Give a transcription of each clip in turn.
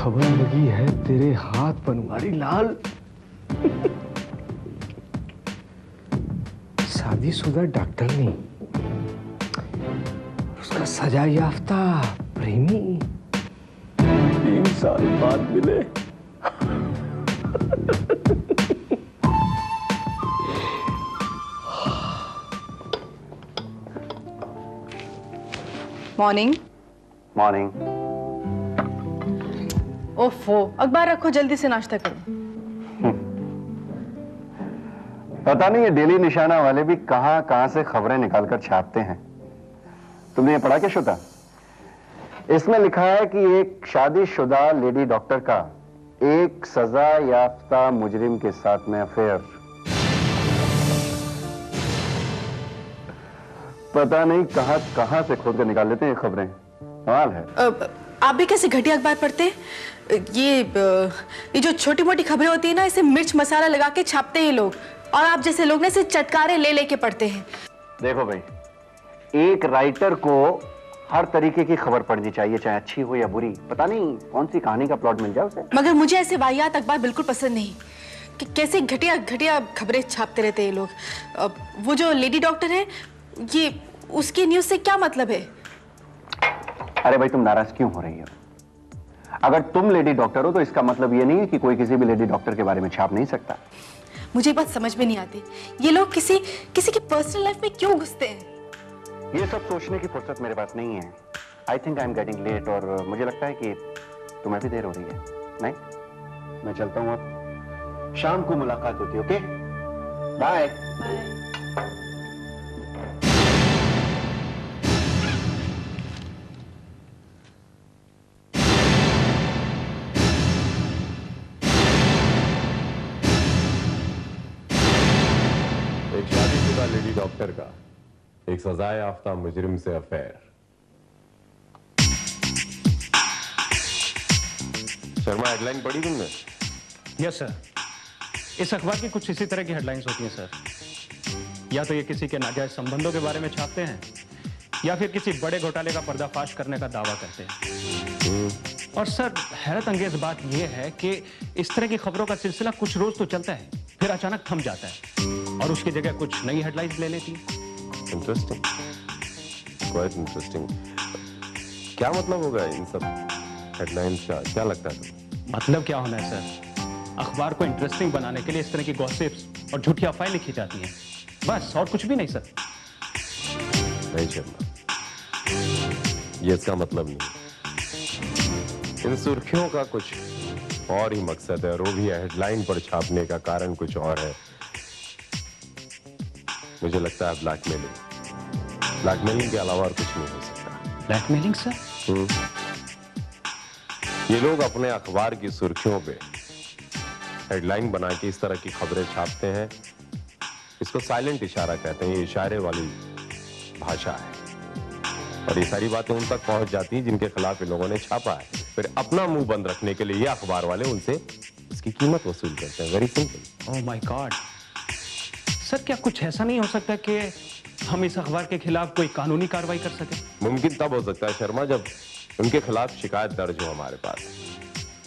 खबर लगी है तेरे हाथ बनवारी लाल। शादीशुदा डॉक्टर नहीं, उसका सजा याफ्ता प्रेमी 3 साल बाद मिले। मॉर्निंग। मॉर्निंग। ओफो, अखबार रखो, जल्दी से नाश्ता करो। पता नहीं ये डेली निशाना वाले भी कहां कहां से खबरें निकालकर छापते हैं। तुमने ये पढ़ा क्या श्वेता? इसमें लिखा है कि एक शादीशुदा लेडी डॉक्टर का एक सजा याफ्ता मुजरिम के साथ में अफेयर। पता नहीं कहां कहां से खोद कर निकाल लेते हैं ये खबरें। कमाल है। आप भी कैसे घटिया अखबार पढ़ते हैं? ये जो छोटी मोटी खबरें होती है ना, इसे मिर्च मसाला लगा के छापते हैं लोग, और आप जैसे लोग ने इसे चटकारे ले लेके पढ़ते हैं। देखो भाई, एक राइटर को हर तरीके की खबर पढ़नी चाहिए, चाहे अच्छी हो या बुरी। पता नहीं कौन सी कहानी का प्लॉट मिल जाए उसे। मगर मुझे ऐसे वाहियात अखबार बिल्कुल पसंद नहीं कि कैसे घटिया घटिया खबरें छापते रहते हैं लोग। वो जो लेडी डॉक्टर है, ये उसकी न्यूज से क्या मतलब है? अरे भाई, तुम नाराज क्यों हो रही हो? अगर तुम लेडी डॉक्टर हो तो इसका मतलब ये नहीं है कि कोई किसी भी लेडी डॉक्टर के बारे में छाप नहीं सकता। मुझे बात समझ में नहीं आती, ये लोग किसी की पर्सनल लाइफ में क्यों घुसते हैं? ये सब सोचने की फुर्सत मेरे पास नहीं है। I think I am getting late, और मुझे लगता है कि तुम्हें भी देर हो रही है। नहीं, मैं चलता हूँ, अब शाम को मुलाकात होती है। Okay, bye. एक शादीशुदा लेडी डॉक्टर का एक सजा याफ्ता मुजरिम से अफेयर। शर्मा, हेडलाइन पढ़ी तुमने? यस सर, इस अखबार की कुछ इसी तरह की हेडलाइंस होती हैं सर। या तो ये किसी के नाजायज संबंधों के बारे में छापते हैं, या फिर किसी बड़े घोटाले का पर्दाफाश करने का दावा करते हैं। और सर, हैरत अंगेज बात यह है कि इस तरह की खबरों का सिलसिला कुछ रोज तो चलता है, फिर अचानक थम जाता है और उसकी जगह कुछ नई हेडलाइंस ले लेती है। Interesting, quite interesting. क्या मतलब होगा इन सब हेडलाइंस का? क्या लगता है तुम्हें? मतलब क्या होना है सर? अखबार को इंटरेस्टिंग बनाने के लिए इस तरह की गॉसिप्स और झूठी अफवाहें लिखी जाती हैं, बस, और कुछ भी नहीं सर। नहीं शर्मा, ये इसका मतलब नहीं। इन सुर्खियों का कुछ और ही मकसद है, और वो भी हेडलाइन पर छापने का कारण कुछ और है। मुझे लगता है ब्लैकमेलिंग। ब्लैकमेलिंग के अलावा और कुछ नहीं हो सकता। Blackmailing sir? ये लोग अपने अखबार की सुर्खियों पे हेडलाइन बना के इस तरह की खबरें छापते हैं। इसको साइलेंट इशारा कहते हैं। ये इशारे वाली भाषा है, और ये सारी बातें उन तक पहुंच जाती हैं जिनके खिलाफ इन लोगों ने छापा है। फिर अपना मुंह बंद रखने के लिए ये अखबार वाले उनसे उसकी कीमत वसूल करते हैं। Very simple. Oh my God sir, क्या कुछ ऐसा नहीं हो सकता कि हम इस अखबार के खिलाफ कोई कानूनी कार्रवाई कर सके? मुमकिन तब हो सकता है शर्मा, जब उनके खिलाफ शिकायत दर्ज हो हमारे पास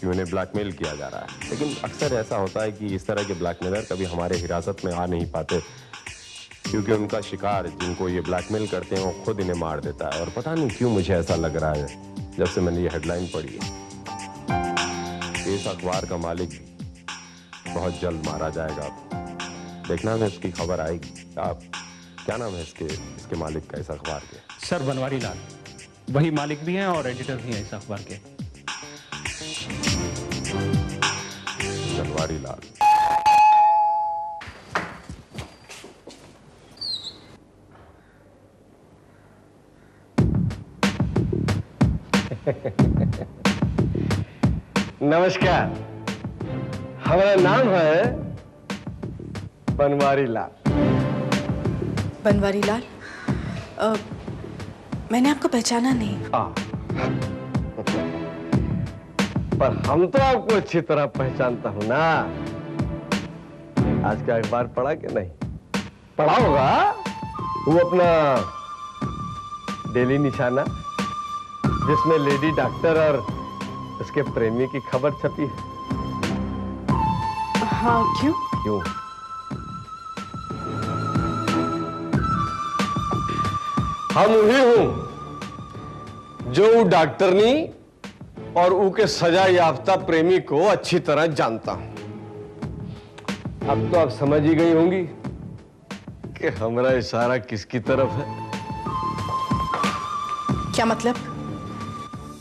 कि उन्हें ब्लैकमेल किया जा रहा है। लेकिन अक्सर ऐसा होता है कि इस तरह के ब्लैकमेलर कभी हमारे हिरासत में आ नहीं पाते, क्योंकि उनका शिकार, जिनको ये ब्लैकमेल करते हैं, वो खुद इन्हें मार देता है। और पता नहीं क्यों मुझे ऐसा लग रहा है, जब से मैंने ये हेडलाइन पढ़ी है, इस अखबार का मालिक बहुत जल्द मारा जाएगा। देखना में इसकी खबर आएगी। आप, क्या नाम है इसके मालिक का, इस अखबार के? सर, बनवारी लाल। वही मालिक भी हैं और एडिटर भी हैं इस अखबार के। बनवारी लाल। नमस्कार, हमारा नाम है बनवारी लाल। बनवारी लाल? मैंने आपको पहचाना नहीं। पर हम तो आपको अच्छी तरह पहचानता हूं ना। आज का अखबार पढ़ा कि नहीं? पढ़ा होगा। वो अपना डेली निशाना, जिसमें लेडी डॉक्टर और उसके प्रेमी की खबर छपी है। हाँ, क्यों? क्यों? हम वही हूं जो डॉक्टरनी और ऊके सजा याफ्ता प्रेमी को अच्छी तरह जानता हूं। अब तो आप समझ ही गई होंगी कि हमारा इशारा किसकी तरफ है। क्या मतलब?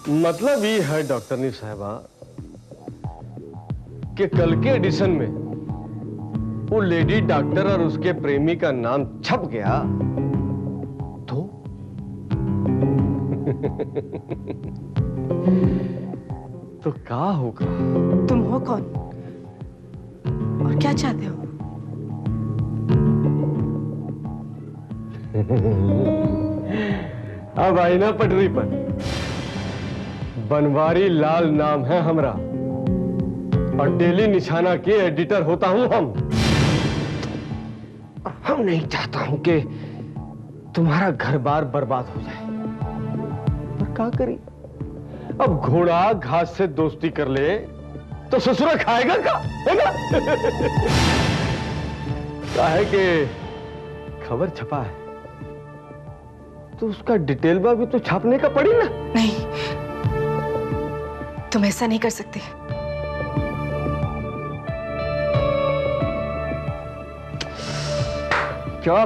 मतलब ये है डॉक्टरनी साहबा कि कल के एडिशन में वो लेडी डॉक्टर और उसके प्रेमी का नाम छप गया तो क्या होगा? तुम हो कौन और क्या चाहते हो? अब आई ना पटरी पर। बनवारी लाल नाम है हमरा और डेली निशाना के एडिटर होता हूं हम नहीं चाहता हूं कि तुम्हारा घर बार बर्बाद हो जाए, पर क्या करी? अब घोड़ा घास से दोस्ती कर ले तो ससुरा खाएगा क्या, है ना? क्या है कि खबर छपा है तो उसका डिटेल भी तो छापने का पड़ी ना। नहीं, तुम ऐसा नहीं कर सकते। क्या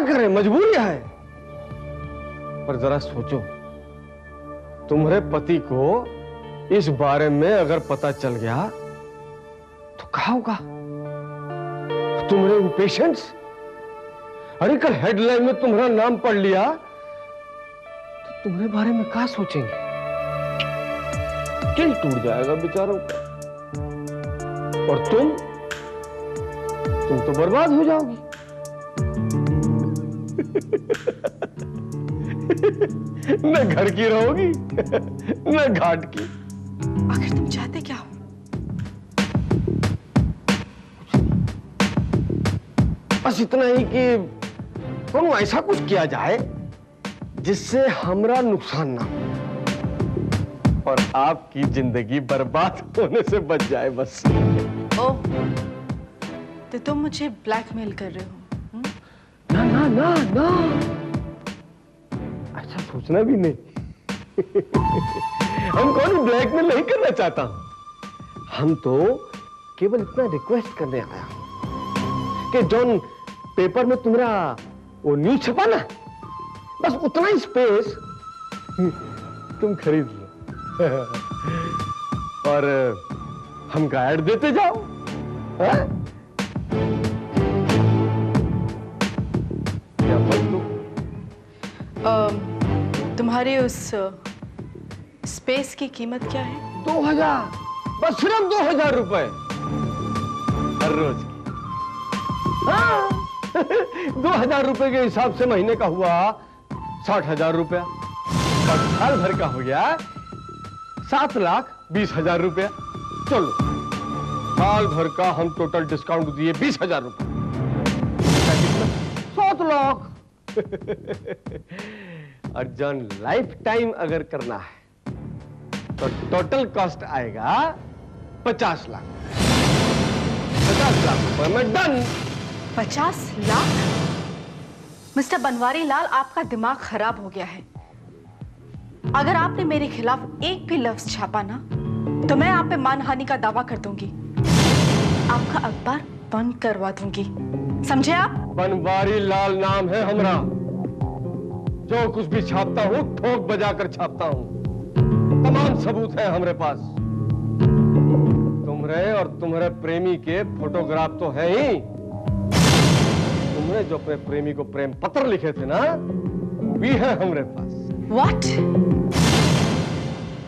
करें, मजबूरी है। पर जरा सोचो, तुम्हारे पति को इस बारे में अगर पता चल गया तो क्या होगा? तुम्हारे पेशेंट्स, अरे कल हेडलाइन में तुम्हारा नाम पढ़ लिया तो तुम्हारे बारे में क्या सोचेंगे? दिल टूट जाएगा बेचारों का। और तुम तो बर्बाद हो जाओगी। न घर की रहोगी न घाट की। आखिर तुम चाहते क्या हो? बस इतना ही कि कोनो ऐसा कुछ किया जाए जिससे हमरा नुकसान ना हो और आपकी जिंदगी बर्बाद होने से बच जाए बस। ओह, तो तुम मुझे ब्लैकमेल कर रहे हो? ना ना ना ना, ऐसा सोचना भी नहीं। हम कौन ब्लैकमेल नहीं करना चाहता। हम तो केवल इतना रिक्वेस्ट करने आया कि जॉन पेपर में तुम्हारा वो न्यूज छपा ना, बस उतना ही स्पेस तुम खरीद लो और हमका ऐड देते जाओ। है? क्या फर्क दो? तुम्हारे उस स्पेस की कीमत क्या है? 2000, बस सिर्फ 2000 रुपए हर रोज की। हाँ 2000 रुपए के हिसाब से महीने का हुआ 60,000 रुपया और साल भर का हो गया 7,20,000 रुपया। चलो साल भर का हम टोटल डिस्काउंट दिए 20,000 रुपये, 7 लाख। और जॉन लाइफ टाइम अगर करना है तो टोटल कॉस्ट आएगा 50 लाख। 50 लाख रुपए में डन। 50 लाख? मिस्टर बनवारी लाल, आपका दिमाग खराब हो गया है। अगर आपने मेरे खिलाफ एक भी लफ्ज छापा ना तो मैं आप पे मानहानि का दावा कर दूंगी, आपका अखबार बंद करवा दूंगी, समझे आप? बनवारी लाल नाम है हमरा, जो कुछ भी छापता हूं ठोक बजाकर छापता हूं। तमाम सबूत है हमारे पास। तुम्हारे और तुम्हारे प्रेमी के फोटोग्राफ तो है ही। तुमने जो अपने प्रेमी को प्रेम पत्र लिखे थे ना, वो भी है हमारे पास। What?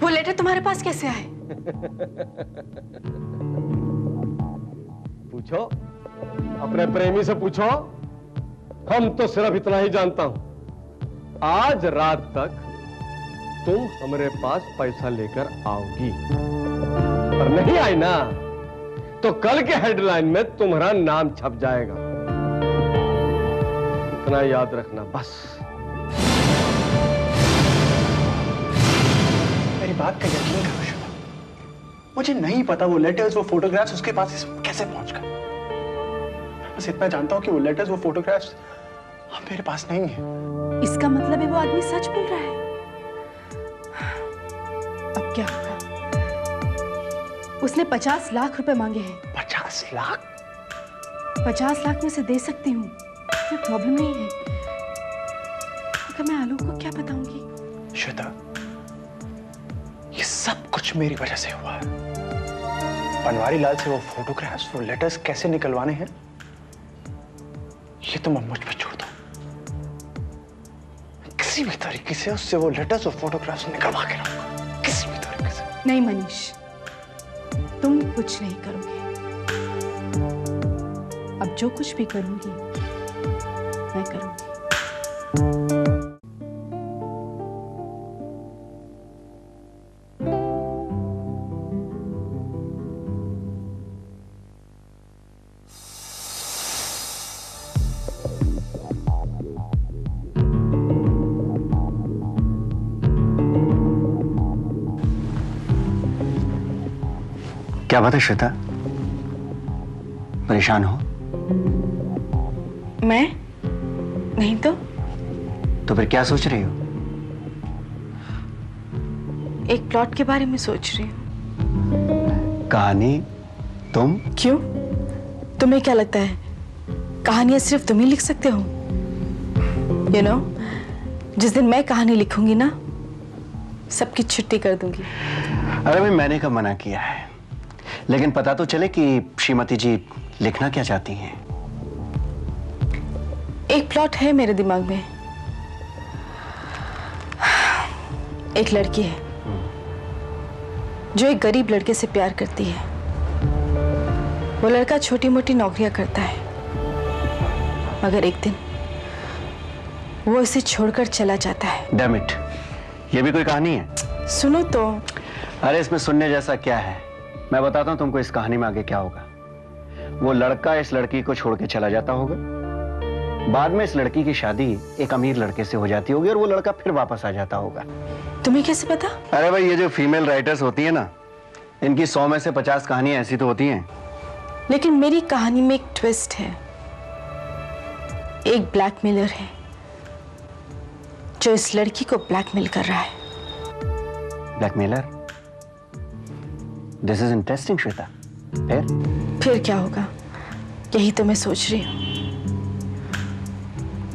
वो लेटर तुम्हारे पास कैसे आए? पूछो, अपने प्रेमी से पूछो। हम तो सिर्फ इतना ही जानता हूं, आज रात तक तुम हमारे पास पैसा लेकर आओगी, पर नहीं आई ना तो कल के हेडलाइन में तुम्हारा नाम छप जाएगा। इतना याद रखना बस। Very मेरी बात का यकीन करो श्वेता, मुझे नहीं पता वो लेटर्स, वो फोटोग्राफ्स उसके पास कैसे पहुंच गए। बस इतना जानता हूं कि वो लेटर्स, वो फोटोग्राफ्स अब मेरे पास नहीं है। इसका मतलब है वो आदमी सच बोल रहा है। अब क्या होगा? उसने 50 लाख रुपए मांगे हैं। 50 लाख? 50 लाख में से दे सकती हूँ, कोई प्रॉब्लम नहीं है। मगर मैं आलोक को क्या बताऊंगी? श्वेता, ये सब कुछ मेरी वजह से हुआ है। बनवारी लाल से वो फोटोग्राफ्स, वो लेटर्स कैसे निकलवाने हैं, ये तो मैं मुझ पर छोड़ दो। किसी भी तरीके से उससे वो लेटर्स और फोटोग्राफ्स निकलवा के लाऊंगा, किसी भी तरीके से। नहीं मनीष, तुम कुछ नहीं करोगे। अब जो कुछ भी करूंगी मैं करूंगी। क्या बात है श्वेता, परेशान हो? मैं नहीं तो फिर क्या सोच रही हो? एक प्लॉट के बारे में सोच रही हूँ। कहानी? तुम? क्यों? तुम्हें क्या लगता है कहानियां सिर्फ तुम ही लिख सकते हो? You know, जिस दिन मैं कहानी लिखूंगी ना, सबकी छुट्टी कर दूंगी। अरे भाई, मैंने कब मना किया है, लेकिन पता तो चले कि श्रीमती जी लिखना क्या चाहती हैं। एक प्लॉट है मेरे दिमाग में। एक लड़की है जो एक गरीब लड़के से प्यार करती है। वो लड़का छोटी मोटी नौकरियां करता है, मगर एक दिन वो इसे छोड़कर चला जाता है। डैम इट, ये भी कोई कहानी है? सुनो तो। अरे इसमें सुनने जैसा क्या है, मैं बताता हूं तुमको इस कहानी में आगे क्या होगा। वो लड़का इस लड़की को छोड़ के चला जाता होगा, बाद में इस लड़की की शादी एक अमीर लड़के से हो जाती होगी और वो लड़का फिर वापस आ जाता होगा। तुम्हें कैसे पता? अरे भाई, ये जो फीमेल राइटर्स होती है ना, इनकी 100 में से 50 कहानियां ऐसी तो होती हैं। लेकिन मेरी कहानी में एक ट्विस्ट है। एक ब्लैकमेलर है जो इस लड़की को ब्लैकमेल कर रहा है। Blackmailer? This is interesting Shweta. फिर क्या होगा, यही तो मैं सोच रही हूं।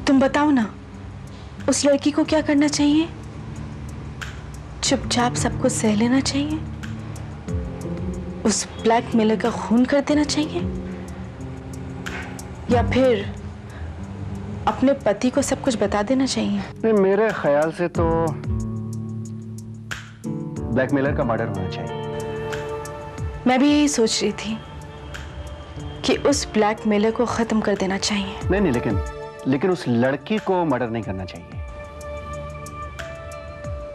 तुम बताओ ना, उस लड़की को क्या करना चाहिए? चुपचाप सब कुछ सह लेना चाहिए? उस ब्लैकमेलर का खून कर देना चाहिए? या फिर अपने पति को सब कुछ बता देना चाहिए? नहीं, मेरे ख्याल से तो ब्लैकमेलर का मर्डर होना चाहिए। मैं भी यही सोच रही थी कि उस ब्लैकमेलर को खत्म कर देना चाहिए। नहीं, लेकिन उस लड़की को मर्डर नहीं करना चाहिए।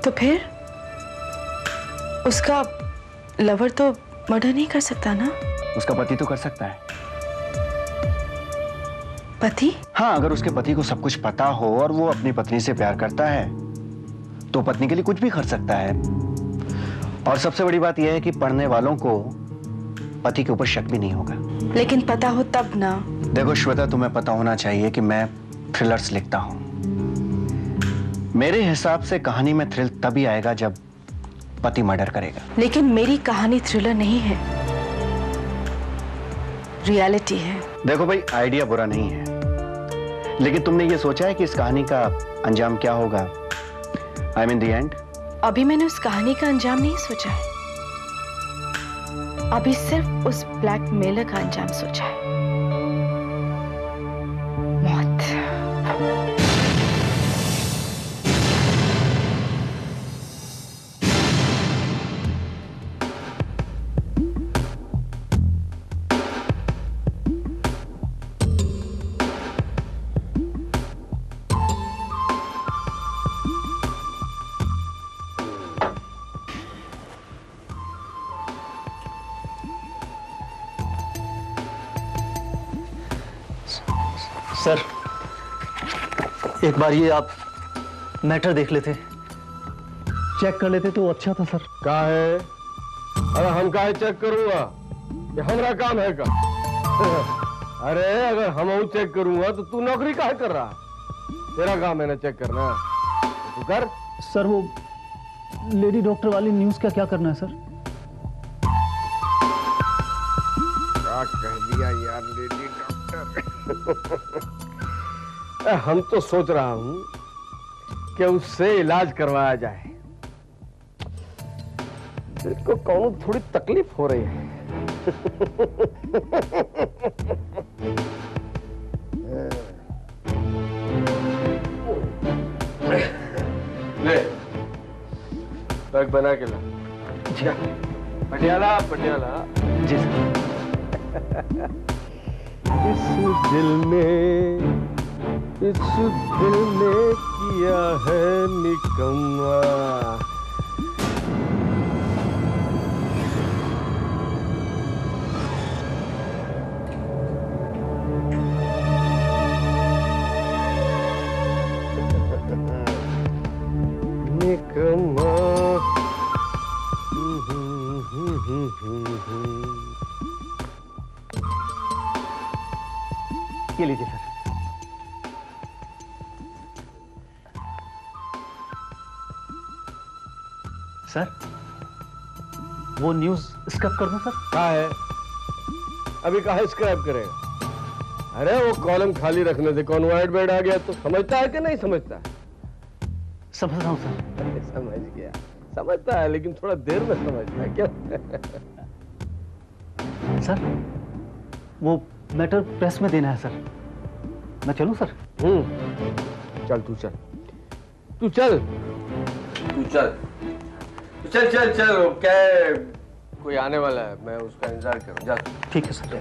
तो फिर उसका लवर तो मर्डर नहीं कर सकता ना? उसका पति तो कर सकता है। पति? हाँ, अगर उसके पति को सब कुछ पता हो और वो अपनी पत्नी से प्यार करता है तो पत्नी के लिए कुछ भी कर सकता है। और सबसे बड़ी बात यह है कि पढ़ने वालों को पति के ऊपर शक भी नहीं होगा। लेकिन पता हो तब ना। देखो श्वेता, तुम्हें पता होना चाहिए कि मैं थ्रिलर्स लिखता हूं। मेरे हिसाब से कहानी में थ्रिल तभी आएगा जब पति मर्डर करेगा। लेकिन मेरी कहानी थ्रिलर नहीं है, रियलिटी है। देखो भाई, आइडिया बुरा नहीं है, लेकिन तुमने ये सोचा है कि इस कहानी का अंजाम क्या होगा? I mean the end. अभी मैंने उस कहानी का अंजाम नहीं सोचा है, अभी सिर्फ उस ब्लैकमेलर का अंजाम सोचा है। मौत। सर, एक बार ये आप मैटर देख लेते। चेक कर लेते तो अच्छा था सर। का है? अरे हम काहे चेक करूंगा? ये हमारा काम है का? अरे अगर हम चेक करूंगा तो तू नौकरी काहे कर रहा? तेरा काम है ना चेक करना, तू कर। सर वो लेडी डॉक्टर वाली न्यूज का क्या करना है सर? क्या कह दिया यार लेडी डॉक्टर। हम तो सोच रहा हूं कि उससे इलाज करवाया जाए। इसको कौन थोड़ी तकलीफ हो रही है। ले बैग बना के ला। पटियाला पटियाला। जी सर। इस दिल ने किया है निकम्मा। निकम्मा। ये लीजिए सर। सर वो न्यूज स्क्रैप कर दूं सर? क्या है? अभी कहा स्क्रैप करेगा? अरे वो कॉलम खाली रखने से कौन वाइट बेड आ गया तो समझता है कि नहीं समझता है? समझ रहा हूं सर। अरे समझ गया, समझता है लेकिन थोड़ा देर में समझता है क्या? सर वो मैटर प्रेस में देना है सर। मैं चलूं सर? चल तू चल, तू चल, तू चल, चल चल चल। क्या है? कोई आने वाला है, मैं उसका इंतजार करूं। जा। ठीक है सर।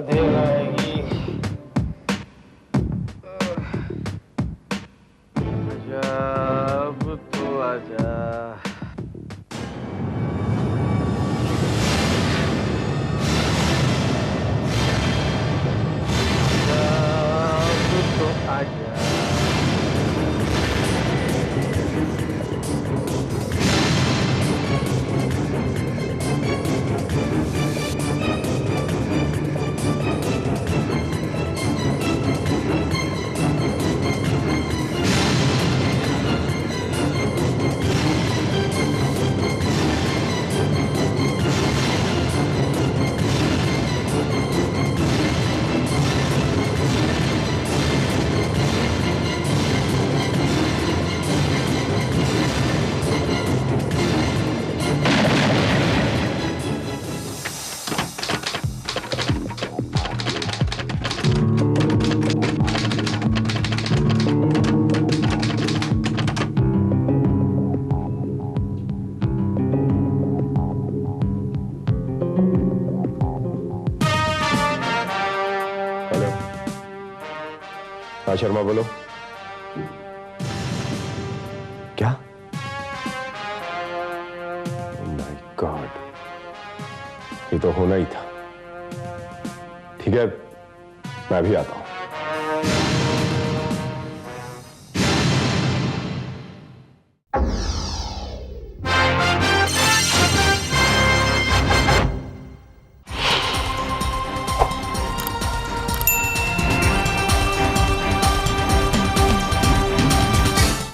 देर आएगी। अब तो आजा। अब तो आजा। हाँ शर्मा बोलो। क्या? माय गॉड, ये तो होना ही था। ठीक है मैं भी आता हूं।